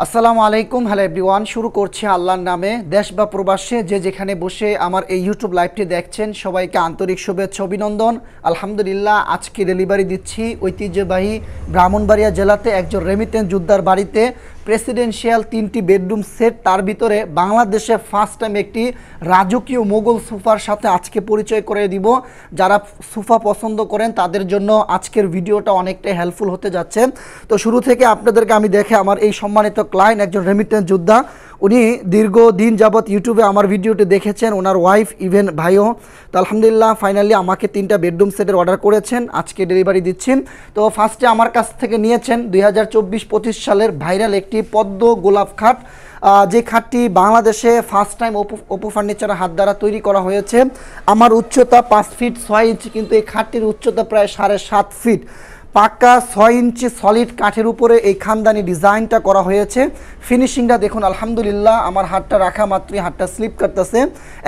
আসসালামু আলাইকুম, hello everyone. শুরু করছি আল্লাহর নামে। দেশ বা প্রবাসে যে যেখানে বসে আমার এই ইউটিউব লাইভটি দেখছেন সবাইকে আন্তরিক শুভেচ্ছা অভিনন্দন। আলহামদুলিল্লাহ, আজকে ডেলিভারি দিচ্ছি ঐতিহ্যবাহী ব্রাহ্মণবাড়িয়া জেলাতে একজন রেমিটেন্স যোদ্ধার বাড়িতে প্রেসিডেন্সিয়াল 3টি বেডরুম সেট, তার ভিতরে বাংলাদেশে ফার্স্ট টাইম একটি রাজকীয় মোগল সোফার সাথে আজকে পরিচয় করে দিব। যারা সোফা পছন্দ করেন তাদের জন্য আজকের ভিডিওটা অনেকটাই হেল্পফুল হতে যাচ্ছে। তো শুরু থেকে আপনাদেরকে আমি দেখে আমার এই সম্মানিত ক্লায়েন্ট একজন রেমিটেন্স যোদ্ধা, উনি দীর্ঘদিন যাবৎ ইউটিউবে আমার ভিডিওটি দেখেছেন, ওনার ওয়াইফ ইভেন ভাইও। তো আলহামদুলিল্লাহ ফাইনালি আমাকে 3টা বেডরুম সেটের অর্ডার করেছেন, আজকে ডেলিভারি দিচ্ছেন। তো ফার্স্টে আমার কাছ থেকে নিয়েছেন 2024-25 সালের ভাইরাল একটি পদ্ম গোলাপ খাট, যে খাটটি বাংলাদেশে ফার্স্ট টাইম অপু ফার্নিচারের হাত দ্বারা তৈরি করা হয়েছে। আমার উচ্চতা 5 ফিট 6 ইঞ্চি, কিন্তু এই খাটটির উচ্চতা প্রায় 7.5 ফিট। পাক্কা 6 ইঞ্চি সলিড কাঠের উপরে এই খানদানি ডিজাইনটা করা হয়েছে। ফিনিশিংটা দেখুন, আলহামদুলিল্লাহ আমার হাতটা রাখা মাত্রই হাতটা স্লিপ করতেছে।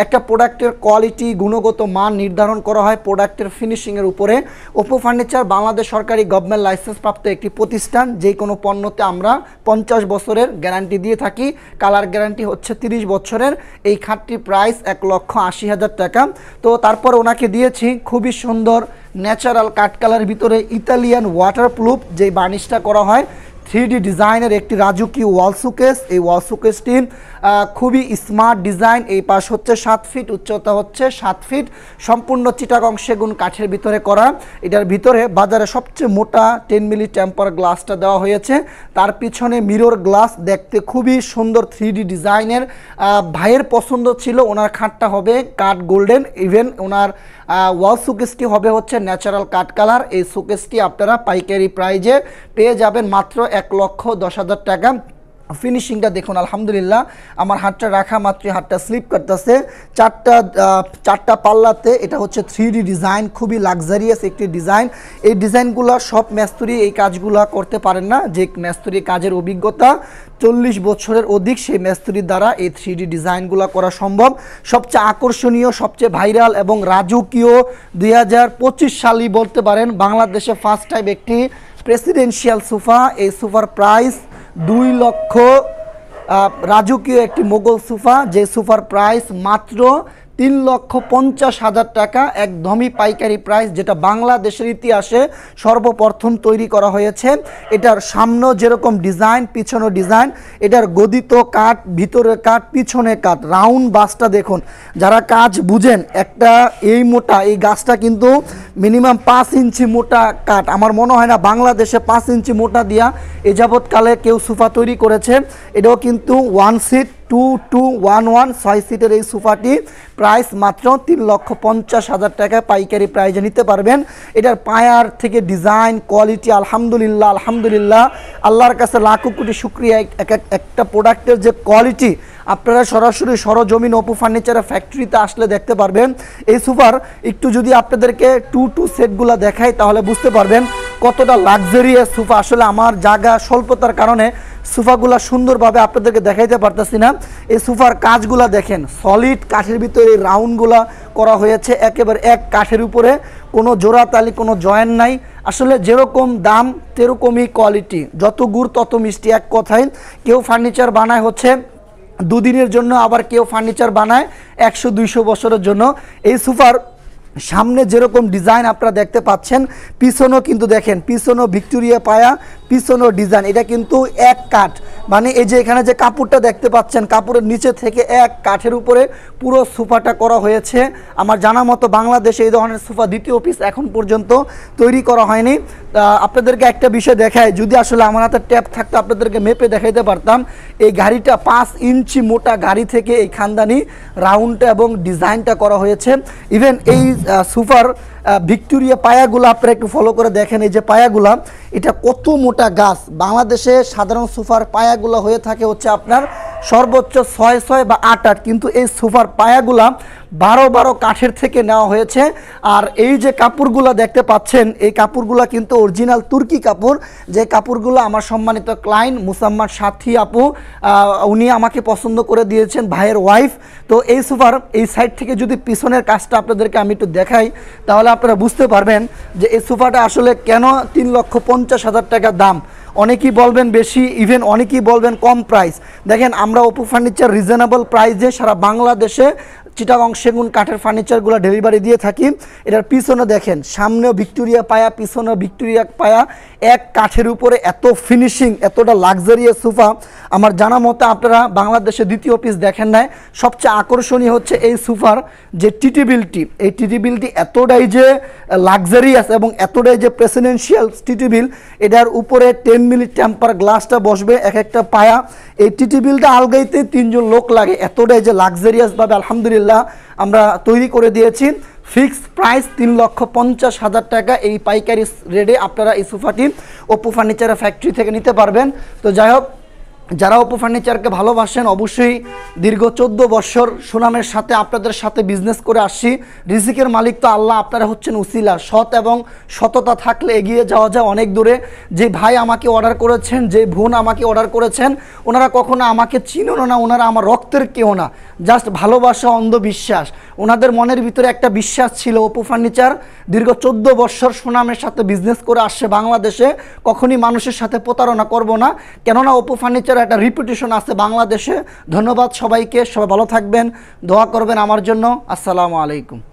একটা প্রোডাক্টের কোয়ালিটি, গুণগত মান নির্ধারণ করা হয় প্রোডাক্টের ফিনিশিংয়ের উপরে। অপু ফার্নিচার বাংলাদেশ সরকারি গভর্নমেন্ট লাইসেন্স প্রাপ্ত একটি প্রতিষ্ঠান। যে কোনো পণ্যতে আমরা 50 বছরের গ্যারান্টি দিয়ে থাকি, কালার গ্যারান্টি হচ্ছে 30 বছরের। এই খাটটির প্রাইস 1,80,000 টাকা। তো তারপর ওনাকে দিয়েছি খুবই সুন্দর ন্যাচারাল কাঠ কালারের ভিতরে ইতালিয়ান ওয়াটারপ্রুফ যে বার্নিশটা করা হয় 3D ডিজাইনের একটি রাজকীয় ওয়াল শোকেস। এই ওয়াল শোকেসটি খুবই স্মার্ট ডিজাইন। এই পাশ হচ্ছে 7 ফিট, উচ্চতা হচ্ছে 7 ফিট, সম্পূর্ণ চিটাগং সেগুন কাঠের ভিতরে করা। এটার ভিতরে বাজারে সবচেয়ে মোটা 10 মিলি টেম্পার গ্লাসটা দেওয়া হয়েছে। তার পিছনে মিরর গ্লাস, দেখতে খুবই সুন্দর 3D ডিজাইনের। ভাইয়ের পছন্দ ছিল ওনার খাটটা হবে কাঠ গোল্ডেন, ইভেন ওনার ওয়াল শোকেসটি হবে হচ্ছে ন্যাচারাল কাঠ কালার। এই শোকেসটি আপনারা পাইকারি প্রাইজে পেয়ে যাবেন মাত্র 1,10,000 টাকা। ফিনিশিংটা দেখুন, আলহামদুলিল্লাহ আমার হাতটা রাখা মাত্রই হাতটা স্লিপ করতেছে। চারটা পাল্লাতে এটা হচ্ছে 3D ডিজাইন, খুবই লাক্সারিয়াস একটি ডিজাইন। এই ডিজাইনগুলো সব মিস্ত্রি এই কাজগুলো করতে পারেন না। যে মিস্ত্রি কাজের অভিজ্ঞতা 40 বছরের অধিক, সেই মিস্ত্রির দ্বারা এই 3D ডিজাইনগুলো করা সম্ভব। সবচেয়ে আকর্ষণীয়, সবচেয়ে ভাইরাল এবং রাজকীয় 2025 সালই বলতে পারেন বাংলাদেশে ফার্স্ট টাইম একটি প্রেসিডেন্সিয়াল সোফা। এই সোফার প্রাইস 2 লক্ষ, রাজকীয় একটি মোগল সোফা, যে সোফার প্রাইস মাত্র 3,50,000 টাকা। একদমই পাইকারি প্রাইস, যেটা বাংলাদেশের ইতিহাসে সর্বপ্রথম তৈরি করা হয়েছে। এটার সামনে যেরকম ডিজাইন, পিছনে ডিজাইন, এটার গদিত কাঠ, ভিতরে কাঠ, পিছনে কাঠ, রাউন্ড বাসটা দেখুন। যারা কাজ বুঝেন, একটা এই মোটা এই গাছটা কিন্তু মিনিমাম 5 ইঞ্চি মোটা কাঠ। আমার মনে হয় না বাংলাদেশে 5 ইঞ্চি মোটা দিয়া এ যাবৎকালে কেউ সোফা তৈরি করেছে। এটাও কিন্তু 1 সিট 2211 6 সিটের এই সোফাটি প্রাইস মাত্র 3,50,000 টাকা পাইকারি প্রাইজে নিতে পারবেন। এটার পায়ার থেকে ডিজাইন কোয়ালিটি আলহামদুলিল্লাহ, আলহামদুলিল্লাহ আল্লাহর কাছে লাখো কোটি শুকরিয়া। একটা প্রোডাক্টের যে কোয়ালিটি আপনারা সরাসরি সরজমিন অপু ফার্নিচারের ফ্যাক্টরিতে আসলে দেখতে পারবেন। এই সোফার একটু যদি আপনাদেরকে 2 সেটগুলো দেখাই তাহলে বুঝতে পারবেন কতটা লাক্সারিয়াস সোফা। আসলে আমার জায়গা স্বল্পতার কারণে সোফাগুলো সুন্দরভাবে আপনাদেরকে দেখাইতে পারতেছি না। এই সোফার কাজগুলো দেখেন, সলিড কাঠের ভিতরে এই রাউন্ডগুলো করা হয়েছে, একেবারে এক কাঠের উপরে, কোনো জোড়াতালি, কোনো জয়েন্ট নাই। আসলে যেরকম দাম তেরকমই কোয়ালিটি, যত গুড় তত মিষ্টি। এক কথায় কেউ ফার্নিচার বানায় হচ্ছে 2 দিনের জন্য, আবার কেউ ফার্নিচার বানায় 100-200 বছরের জন্য। এই সোফার সামনে যেরকম ডিজাইন আপনারা দেখতে পাচ্ছেন, পিছনও কিন্তু দেখেন, পিছনও ভিক্টোরিয়া পায়া, পিছনও ডিজাইন। এটা কিন্তু এক কাঠ, মানে এই যে এখানে যে কাপড়টা দেখতে পাচ্ছেন, কাপড়ের নিচে থেকে এক কাঠের উপরে পুরো সোফাটা করা হয়েছে। আমার জানা মতো বাংলাদেশে এই ধরনের সোফা দ্বিতীয় পিস এখন পর্যন্ত তৈরি করা হয়নি। আপনাদেরকে একটা বিষয় দেখায়, যদি আসলে আমার হাতে ট্যাপ থাকতো আপনাদেরকে মেপে দেখাইতে পারতাম। এই গাড়িটা 5 ইঞ্চি মোটা গাড়ি থেকে এই খানদানি রাউন্ডটা এবং ডিজাইনটা করা হয়েছে। ইভেন এই সোফার ভিক্টোরিয়া পায়াগুলো আপনারা একটু ফলো করে দেখেন। এই যে পায়াগুলা, এটা কত মোটা গাছ। বাংলাদেশে সাধারণ সোফার পায়াগুলো হয়ে থাকে হচ্ছে আপনার সর্বোচ্চ 6 বা 8, কিন্তু এই সোফার পায়াগুলা 12 কাঠের থেকে নেওয়া হয়েছে। আর এই যে কাপড়গুলো দেখতে পাচ্ছেন, এই কাপড়গুলো কিন্তু অরিজিনাল তুর্কি কাপড়। যে কাপড়গুলো আমার সম্মানিত ক্লায়েন্ট মুসাম্মাদ সাথী আপু, উনি আমাকে পছন্দ করে দিয়েছেন, ভাইয়ের ওয়াইফ। তো এই সোফার এই সাইড থেকে যদি পিছনের কাজটা আপনাদেরকে আমি একটু দেখাই তাহলে আপনারা বুঝতে পারবেন যে এই সোফাটা আসলে কেন 3,50,000 টাকা দাম। অনেকেই বলবেন বেশি, ইভেন অনেকেই বলবেন কম প্রাইস। দেখেন আমরা অপু ফার্নিচার রিজনেবল প্রাইসে সারা বাংলাদেশে চিটাগং সেগুন কাঠের ফার্নিচারগুলো ডেলিভারি দিয়ে থাকি। এটার পিছনে দেখেন, সামনেও ভিক্টোরিয়া পায়া, পিছনেও ভিক্টোরিয়া পায়া, এক কাঠের উপরে এত ফিনিশিং, এতটা লাক্সারিয়াস সোফা আমার জানা মতে আপনারা বাংলাদেশে দ্বিতীয় পিস দেখেন নাই। সবচেয়ে আকর্ষণীয় হচ্ছে এই সোফার যে টিটিবিলটি, এই টিটিবিলটি এতটাই যে লাক্সারিয়াস এবং এতটাই যে প্রেসিডেন্সিয়াল টিটিবিল। এটার উপরে 10 মিলি টেম্পার গ্লাসটা বসবে এক একটা পায়া। এই টিটিবিলটা আলগাইতে 3 জন লোক লাগে, এতটাই যে লাক্সারিয়াসভাবে আলহামদুলিল্লাহ আমরা তৈরি করে দিয়েছি। ফিক্সড প্রাইস 3,50,000 টাকা। এই পাইকারি রেটে আপনারা এই সোফাটি অপু ফার্নিচারের ফ্যাক্টরি থেকে নিতে পারবেন। তো যাই হোক, যারা অপু ফার্নিচারকে ভালোবাসেন অবশ্যই দীর্ঘ 14 বছর সুনামের সাথে আপনাদের সাথে বিজনেস করে আসছি। রিজিকের মালিক তো আল্লাহ, আপনারা হচ্ছেন উসিলা। সৎ এবং সততা থাকলে এগিয়ে যাওয়া যায় অনেক দূরে। যে ভাই আমাকে অর্ডার করেছেন, যে বোন আমাকে অর্ডার করেছেন, ওনারা কখনো আমাকে চিনো না, ওনারা আমার রক্তের কেউ না, জাস্ট ভালোবাসা, অন্ধবিশ্বাস। ওনাদের মনের ভিতরে একটা বিশ্বাস ছিল অপু ফার্নিচার দীর্ঘ 14 বছর সুনামের সাথে বিজনেস করে আসছে বাংলাদেশে, কখনই মানুষের সাথে প্রতারণা করব না, কেননা অপু ফার্নিচার একটা রিপুটেশন আছে বাংলাদেশে। ধন্যবাদ সবাইকে, সবাই ভালো থাকবেন, দোয়া করবেন আমার জন্য। আসসালামু আলাইকুম।